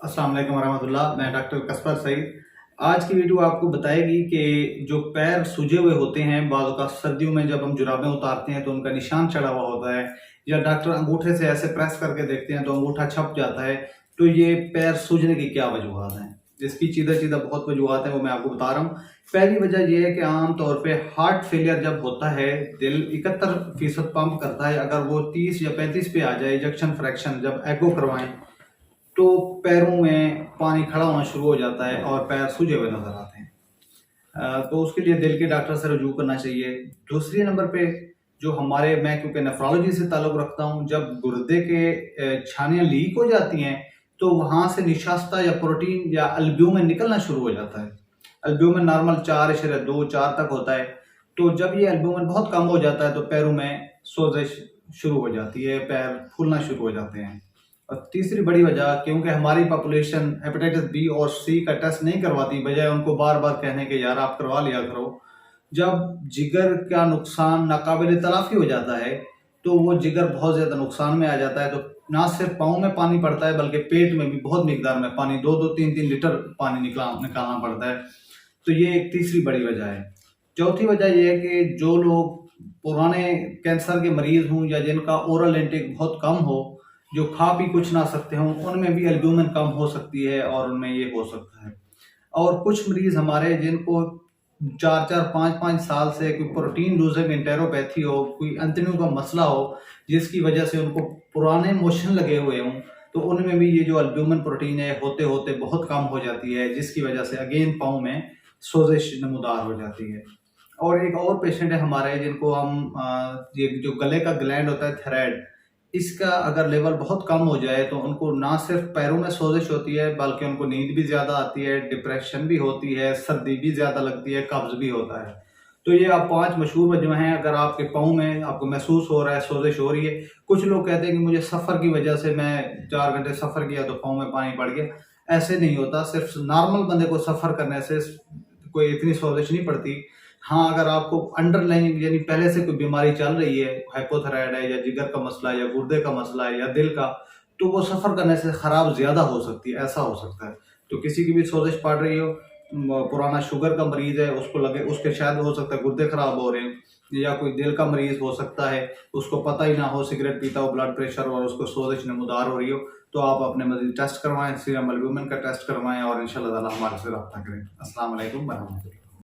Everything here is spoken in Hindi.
अस्सलाम वालेकुम रहमतुल्लाह। मैं डॉक्टर कसबर सईद। आज की वीडियो आपको बताएगी कि जो पैर सूजे हुए होते हैं, बाज़ औक़ात सर्दियों में जब हम जुराबें उतारते हैं तो उनका निशान चढ़ा हुआ होता है, या डॉक्टर अंगूठे से ऐसे प्रेस करके देखते हैं तो अंगूठा छप जाता है। तो ये पैर सूजने की क्या वजूहात हैं? इसकी सीधा बहुत वजूहात हैं, वो मैं आपको बता रहा हूँ। पहली वजह यह है कि आम तौर पे हार्ट फेलियर जब होता है, दिल 71% पंप करता है, अगर वो 30 या 35 पे आ जाए, इजेक्शन फ्रैक्शन जब एको करवाएं तो पैरों में पानी खड़ा होना शुरू हो जाता है और पैर सूजे हुए नजर आते हैं। तो उसके लिए दिल के डॉक्टर से रजू करना चाहिए। दूसरी नंबर पे जो मैं क्योंकि नेफ्रोलॉजी से ताल्लुक़ रखता हूँ, जब गुर्दे के छानियाँ लीक हो जाती हैं तो वहाँ से निशास्ता या प्रोटीन या अल्ब्यूमिन निकलना शुरू हो जाता है। अल्ब्यूमिन नॉर्मल 4.2-4 तक होता है। तो जब ये अल्ब्यूमिन बहुत कम हो जाता है तो पैरों में सोजिश शुरू हो जाती है, पैर फूलना शुरू हो जाते हैं। और तीसरी बड़ी वजह, क्योंकि हमारी पॉपुलेशन हेपेटाइटिस बी और सी का टेस्ट नहीं करवाती, बजाय उनको बार बार कहने के यार आप करवा लिया करो। जब जिगर का नुकसान नाकाबिल तलाफी हो जाता है तो वो जिगर बहुत ज़्यादा नुकसान में आ जाता है, तो ना सिर्फ पाँव में पानी पड़ता है बल्कि पेट में भी बहुत मिकदार में पानी, 2-3 लीटर पानी निकालना पड़ता है। तो ये एक तीसरी बड़ी वजह है। चौथी वजह यह है कि जो लोग पुराने कैंसर के मरीज हों या जिनका ओरल इंटेक बहुत कम हो, जो खा भी कुछ ना सकते हों, उनमें भी एल्ब्यूमिन कम हो सकती है और उनमें ये हो सकता है। और कुछ मरीज हमारे जिनको 4-5 साल से कोई प्रोटीन लूजिंग एंटेरोपैथी हो, कोई अंतड़ियों का मसला हो, जिसकी वजह से उनको पुराने मोशन लगे हुए हों, तो उनमें भी ये जो अल्ब्यूमिन प्रोटीन है होते होते बहुत कम हो जाती है, जिसकी वजह से अगेन पाँव में सोजिश नमूदार हो जाती है। और एक और पेशेंट है हमारे जिनको हम ये जो गले का ग्लैंड होता है थायराइड, इसका अगर लेवल बहुत कम हो जाए तो उनको ना सिर्फ पैरों में सोजिश होती है बल्कि उनको नींद भी ज़्यादा आती है, डिप्रेशन भी होती है, सर्दी भी ज़्यादा लगती है, कब्ज़ भी होता है। तो ये आप 5 मशहूर वजह हैं। अगर आपके पाँव में आपको महसूस हो रहा है, सोजिश हो रही है, कुछ लोग कहते हैं कि मुझे सफ़र की वजह से, मैं 4 घंटे सफ़र किया तो पाँव में पानी पड़ गया। ऐसे नहीं होता, सिर्फ नॉर्मल बंदे को सफ़र करने से कोई इतनी सोजिश नहीं पड़ती। हाँ, अगर आपको अंडरलाइन यानी पहले से कोई बीमारी चल रही है, हाइपोथायराइड है या जिगर का मसला है या गुर्दे का मसला है या दिल का, तो वो सफ़र करने से ख़राब ज़्यादा हो सकती है, ऐसा हो सकता है। तो किसी की भी सोजिश पड़ रही हो, पुराना शुगर का मरीज़ है, उसको लगे, उसके शायद हो सकता है गुर्दे ख़राब हो रहे हैं, या कोई दिल का मरीज़ हो सकता है, उसको पता ही ना हो, सिगरेट पीता हो, ब्लड प्रेशर और उसको सोजिश नमूदार हो रही हो, तो आप अपने मज़ीद टेस्ट करवाएँ, सीरम एल्ब्यूमिन का टेस्ट करवाएँ और इंशाअल्लाह ताला हमारे से रब्ता करें। अस्सलाम वालेकुम व रहमतुल्लाह।